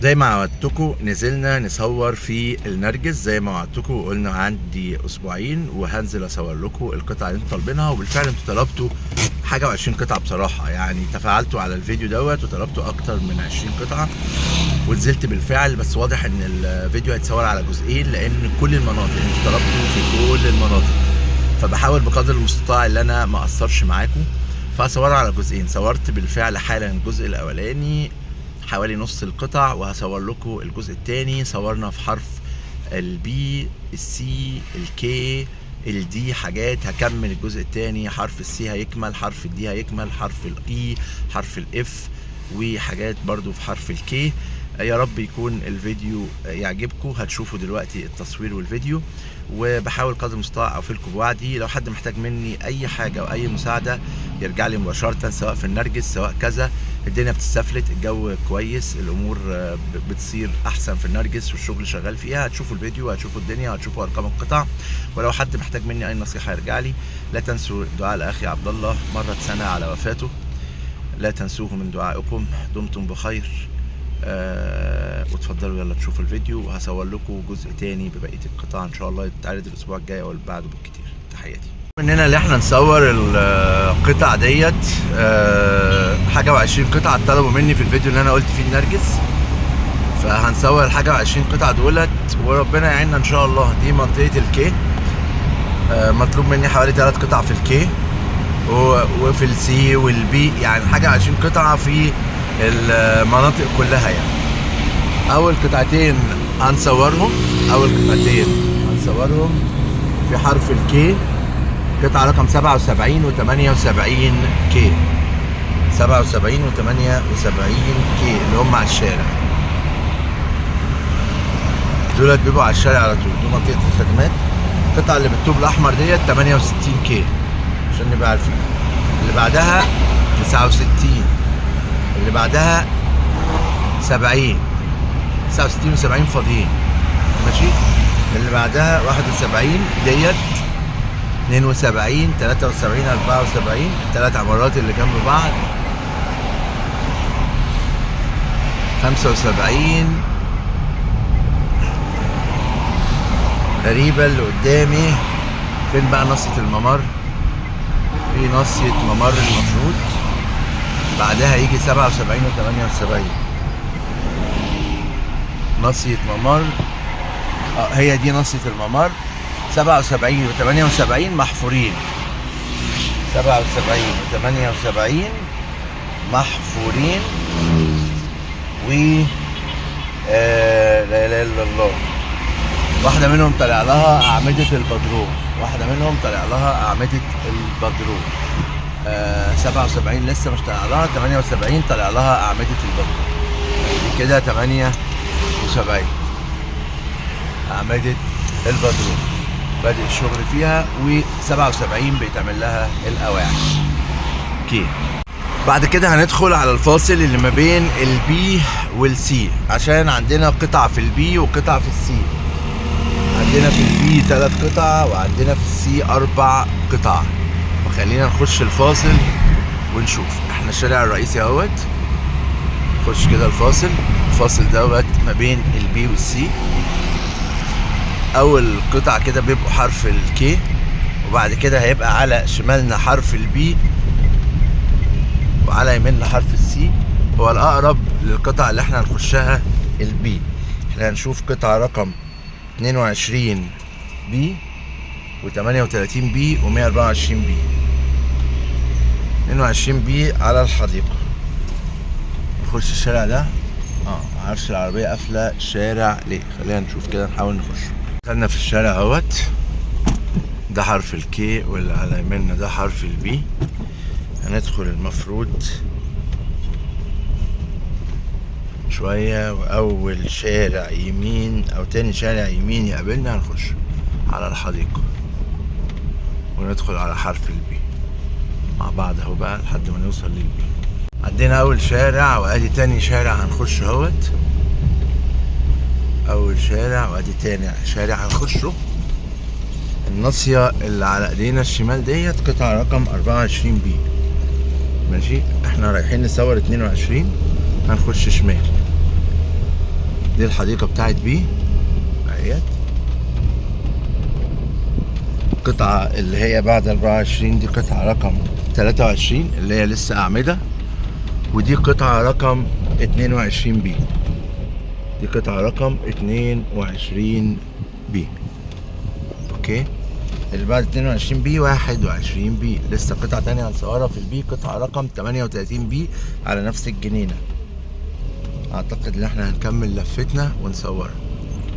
زي ما وعدتكم نزلنا نصور في النرجس زي ما وعدتكم، وقلنا عندي اسبوعين وهنزل اصور لكم القطع اللي انتوا طالبينها. وبالفعل انتوا طلبتوا حاجه و20 قطعه بصراحه، يعني تفاعلتوا على الفيديو دوت وطلبتوا اكتر من 20 قطعه ونزلت بالفعل. بس واضح ان الفيديو هيتصور على جزئين لان كل المناطق انتوا طلبتوا في كل المناطق، فبحاول بقدر المستطاع ان انا ما اقصرش معاكم فهصورها على جزئين. صورت بالفعل حالا الجزء الاولاني حوالي نص القطع، وهصور لكم الجزء الثاني. صورنا في حرف البي، السي، الكي، الدي حاجات. هكمل الجزء الثاني، حرف السي هيكمل، حرف الدي هيكمل، حرف الاي، حرف الاف، وحاجات برضو في حرف الكي. يا رب يكون الفيديو يعجبكم. هتشوفوا دلوقتي التصوير والفيديو، وبحاول قدر المستطاع اوفيلكم بوعدي. لو حد محتاج مني اي حاجه او اي مساعده يرجع لي مباشره، سواء في النرجس سواء كذا. الدنيا بتستفلت، الجو كويس، الامور بتصير احسن في النرجس والشغل شغال فيها. هتشوفوا الفيديو وهتشوفوا الدنيا وهتشوفوا ارقام القطع. ولو حد محتاج مني اي نصيحه يرجع لي. لا تنسوا دعاء لاخي عبد الله، مرت سنه على وفاته، لا تنسوه من دعائكم. دمتم بخير. وتفضلوا يلا تشوفوا الفيديو، وهصور لكم جزء تاني ببقيه القطع ان شاء الله يتعرض الاسبوع الجاي او اللي بعده بالكتير. تحياتي. مننا اللي احنا نصور القطع ديت حاجه و20 قطعه طلبوا مني في الفيديو اللي انا قلت فيه النرجس، فهنصور الحاجه و20 قطعه دولت وربنا يعيننا ان شاء الله. دي منطقه الكي، مطلوب مني حوالي 3 قطع في الكي وفي السي والبي، يعني حاجه 20 قطعه في المناطق كلها. يعني اول قطعتين هنصورهم في حرف الكي، قطعه رقم 77 و78 كي، 77 و78 كي اللي هم على الشارع دولت، بيبقوا على الشارع على طول. دي منطقه الخدمات. القطعه اللي بالطوب الاحمر ديت 68 كي عشان نبقى عارفين. اللي بعدها 69، اللي بعدها 70، 69 و70 فاضيين ماشي. اللي بعدها 71 ديت 72 73 74 الثلاث عمارات اللي جنب بعض، 75 غريبة اللي قدامي. فين بقى ناصية الممر؟ في ناصية ممر المفروض بعدها يجي 77 و78 ناصية ممر. هي دي ناصية الممر. 77 و78 محفورين، 77 و78 محفورين. و لا اله الا الله. واحدة منهم طلع لها أعمدة البدروم، 77 لسه مش طلع لها، 78 طلع لها أعمدة البدروم. دي كده 78 أعمدة البدروم بادئ الشغل فيها، و77 بيتعمل لها القواعد. اوكي، بعد كده هندخل على الفاصل اللي ما بين البي والسي، عشان عندنا قطع في البي وقطع في السي. عندنا في البي 3 قطع وعندنا في السي 4 قطع. وخلينا نخش الفاصل ونشوف. احنا الشارع الرئيسي اهوت، نخش كده الفاصل دوت ما بين البي والسي. اول قطع كده بيبقوا حرف الكي، وبعد كده هيبقى على شمالنا حرف البي وعلى يميننا حرف السي. هو الاقرب للقطع اللي احنا هنخشها البي. احنا هنشوف قطعة رقم 22 بي و38 بي و124 بي. 22 بي على الحديقة. نخش الشارع ده. معرفش العربية قافلة الشارع ليه. خلينا نشوف كده، نحاول نخش. دخلنا في الشارع اهوت، ده حرف الكي واللي على يميننا ده حرف البي. هندخل المفروض شوية، وأول شارع يمين أو تاني شارع يمين يقابلنا هنخش على الحديقة وندخل على حرف البي مع بعض اهو بقى لحد ما نوصل للبي. عندنا أول شارع وأدي تاني شارع هنخش اهوت. أول شارع وأدي تاني شارع هنخشه. الناصية اللي على ايدينا الشمال ديت قطعة رقم 24 بي ماشي. احنا رايحين نصور 22، هنخش شمال. دي الحديقة بتاعت بي اهيت. القطعة اللي هي بعد 24 دي قطعة رقم 23 اللي هي لسه أعمدة، ودي قطعة رقم 22 بي. دي قطعة رقم 22 بي. اوكي، اللي بعد 22 بي 21 بي. لسه قطعة تانية هنصورها في البي، قطعة رقم 38 بي على نفس الجنينة. اعتقد ان احنا هنكمل لفتنا ونصورها.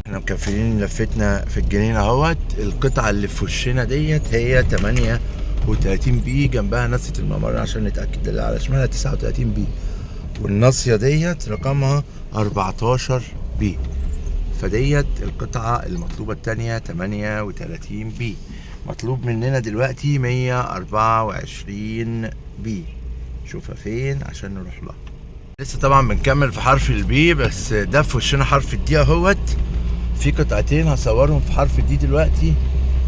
احنا مكفلين لفتنا في الجنينة اهوت. القطعة اللي في وشنا ديت هي 38 بي، جنبها ناصية الممر عشان نتأكد. اللي على شمالها 39 بي، والناصية ديت رقمها 14 بي. فديت القطعة المطلوبة التانية 38 بي. مطلوب مننا دلوقتي 124 بي. شوفها فين عشان نروح لها. لسه طبعا بنكمل في حرف البي، بس ده في وشنا حرف الدي اهوت. في قطعتين هصورهم في حرف الدي دلوقتي،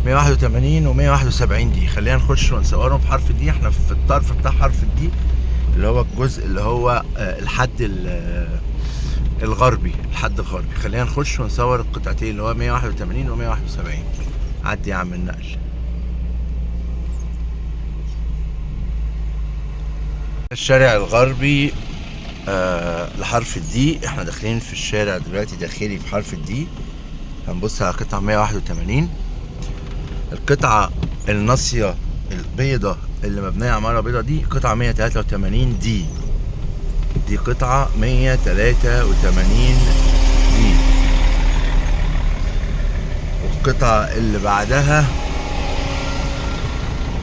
181 و 171 دي. خلينا نخش ونصورهم في حرف الدي. احنا في الطرف بتاع حرف الدي اللي هو الجزء اللي هو الحد الغربي، الحد الغربي. خلينا نخش ونصور القطعتين اللي هو 181 و 171. عدي يا عم النقل. الشارع الغربي لحرف الدي. احنا داخلين في الشارع دلوقتي، داخلي في حرف الدي. هنبص على قطعة 181. القطعة الناصية البيضة اللي مبنية عمارة بيضة دي قطعة 183 دي. دي قطعة 183 دي. والقطعة اللي بعدها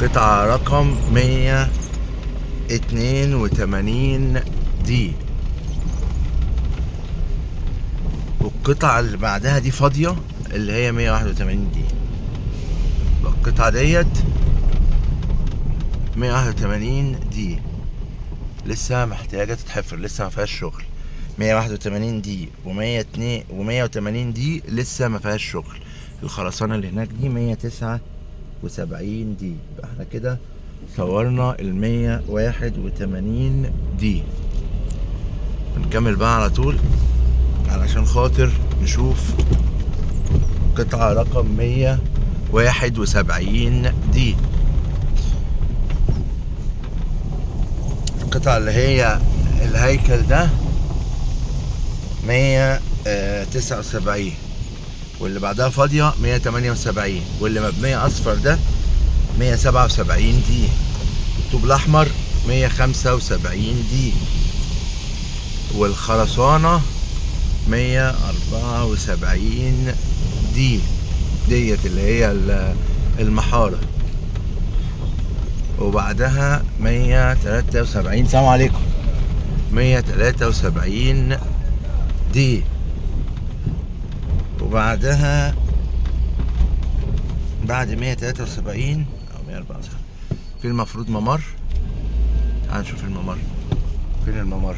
قطعة رقم 182 دي. والقطعة اللي بعدها دي فاضية اللي هي 181 دي. القطعة ديت 181 دي لسه محتاجة تتحفر، لسه ما فيهاش شغل. 181 دي و180 دي لسه ما فيهاش شغل. الخرسانة اللي هناك دي 179 دي. يبقى احنا كده صورنا ال 181 دي. هنكمل بقى على طول علشان خاطر نشوف قطعة رقم 171 دي. القطعة اللي هي الهيكل ده 179، واللي بعدها فاضية 178، واللي مبنية أصفر ده 177 دي. الطوب الأحمر 175 دي، والخرسانة 174 دي. ديت اللي هي المحارة. وبعدها 173. السلام عليكم. 173 دي. وبعدها بعد 173 او 174 في المفروض ممر. تعال نشوف الممر. فين الممر؟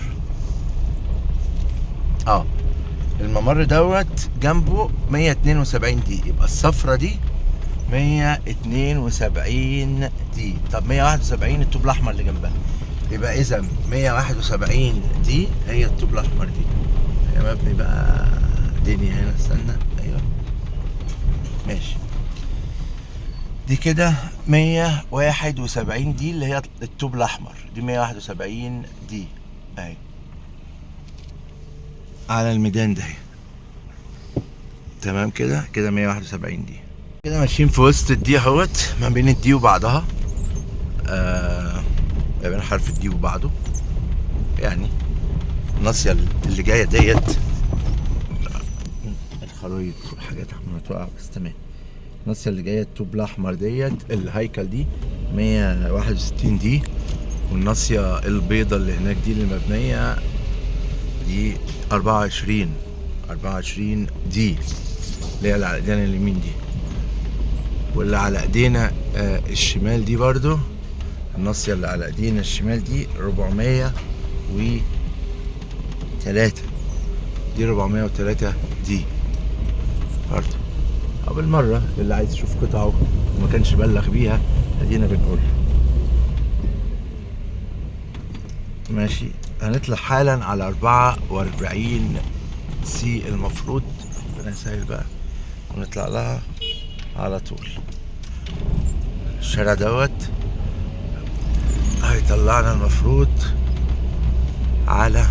الممر دوت جنبه 172 دي. يبقى الصفرة دي 172 دي. طب 171 الطوب الاحمر اللي جنبها. يبقى اذا 171 دي هي الطوب الاحمر دي. هي مبني بقى دنيا هنا. استنى. ايوه ماشي. دي كده 171 دي اللي هي الطوب الاحمر. دي 171 دي اهي على الميدان ده. تمام كده 171 دي. كده ماشيين في وسط الدي اهوت، ما بين الدي وبعضها. ما بين حرف الدي وبعضه. يعني الناصية اللي جاية ديت الخرايط والحاجات عمالة تقع، بس تمام. الناصية اللي جاية الطوب الأحمر ديت الهيكل دي 161 دي. والناصية البيضة اللي هناك دي اللي مبنية دي 24 دي اللي هي اللي على ايدينا اليمين دي. واللي على ايدينا الشمال دي برضو الناصية اللي على ايدينا الشمال دي 403 دي. 403 دي برضو. او بالمرة اللي عايز يشوف قطعه وما كانش بلغ بيها ادينا بنقول ماشي. هنطلع حالا على 44 سي المفروض. ربنا يسهل بقى ونطلع لها على طول. الشارع دوت هيطلعنا المفروض على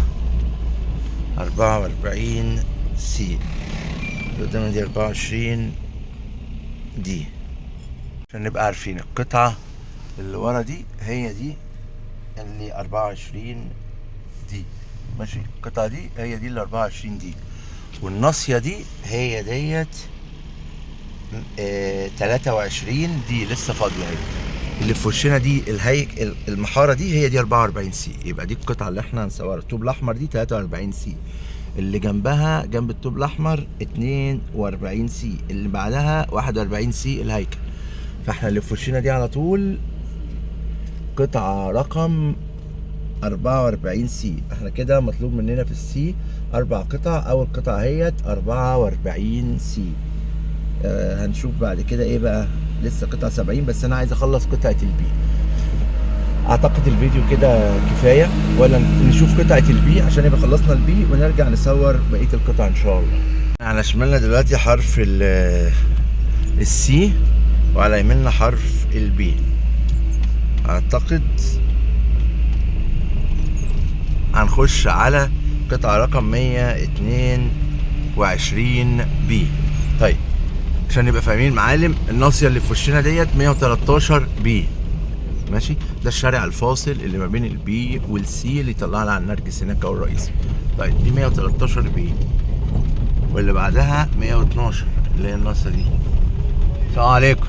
44 سي. قدامنا دي 24 دي، عشان نبقى عارفين القطعة اللي ورا دي هي دي اللي 24 دي. ماشي، القطعة دي هي دي اللي 24 دي، والناصية دي هي ديت 23 دي لسه فاضية اهي. اللي في وشنا دي المحارة دي هي دي 44 سي. يبقى دي القطعة اللي احنا هنصورها. الطوب الأحمر دي 43 سي، اللي جنبها جنب الطوب الأحمر 42 سي، اللي بعدها 41 سي الهيكل. فاحنا اللي في وشنا دي على طول قطعة رقم 44 سي. احنا كده مطلوب مننا في السي 4 قطع. أول قطعة هي 44 سي. هنشوف بعد كده ايه بقى. لسه قطعة 70، بس انا عايز اخلص قطعة البي. اعتقد الفيديو كده كفاية، ولا نشوف قطعة البي عشان يبقى خلصنا البي ونرجع نصور بقية القطع ان شاء الله. على شمالنا دلوقتي حرف السي، وعلى يميننا حرف البي. اعتقد هنخش على قطعة رقم 122 بي. طيب عشان نبقى فاهمين معالم، الناصية اللي في وشنا ديت 113 بي. ماشي، ده الشارع الفاصل اللي ما بين البي والسي اللي يطلعنا على النرجس هناك اهو الرئيسي. طيب دي 113 بي، واللي بعدها 112 اللي هي الناصية دي. السلام عليكم.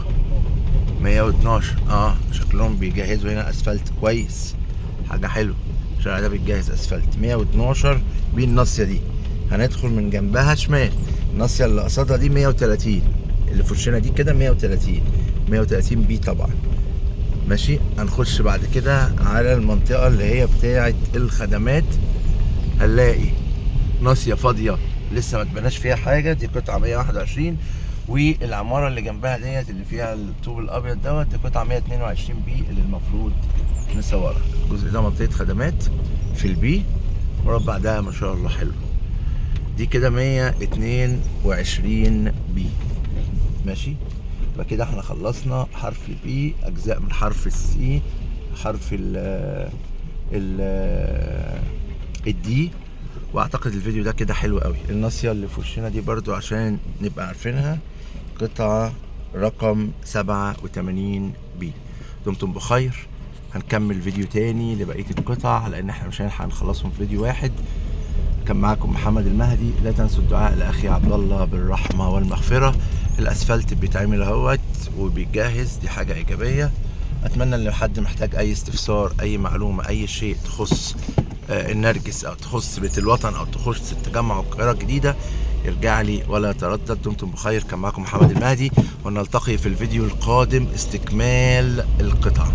112 شكلهم بيجهزوا هنا اسفلت كويس، حاجة حلوة. الشارع ده بيتجهز اسفلت. 112 بي الناصية دي، هندخل من جنبها شمال. الناصية اللي قصادها دي 130، اللي في وشنا دي كده 130 بي طبعا. ماشي، هنخش بعد كده على المنطقة اللي هي بتاعة الخدمات. هنلاقي ناصية فاضية لسه ما اتبناش فيها حاجة، دي قطعة 121. والعمارة اللي جنبها ديت اللي فيها الطوب الأبيض دوت دي قطعة 122 بي اللي المفروض نصورها. الجزء ده منطقة خدمات في البي، مربع ده ما شاء الله حلو. دي كده 122 بي. ماشي، يبقى كده احنا خلصنا حرف البي، اجزاء من حرف السي، حرف الدي. واعتقد الفيديو ده كده حلو قوي. الناصية اللي في وشنا دي برضو عشان نبقى عارفينها قطعة رقم 87 بي. دمتم بخير. هنكمل فيديو تاني لبقية القطع لان احنا مش هنلحق نخلصهم في فيديو واحد. كان معاكم محمد المهدي. لا تنسوا الدعاء لاخي عبد الله بالرحمه والمغفره. الاسفلت بيتعمل اهوت وبيتجهز، دي حاجه ايجابيه. اتمنى ان لو حد محتاج اي استفسار، اي معلومه، اي شيء تخص النرجس او تخص بيت الوطن او تخص التجمع والقاهره الجديده يرجع لي ولا يتردد. دمتم بخير. كان معاكم محمد المهدي، ونلتقي في الفيديو القادم استكمال القطع.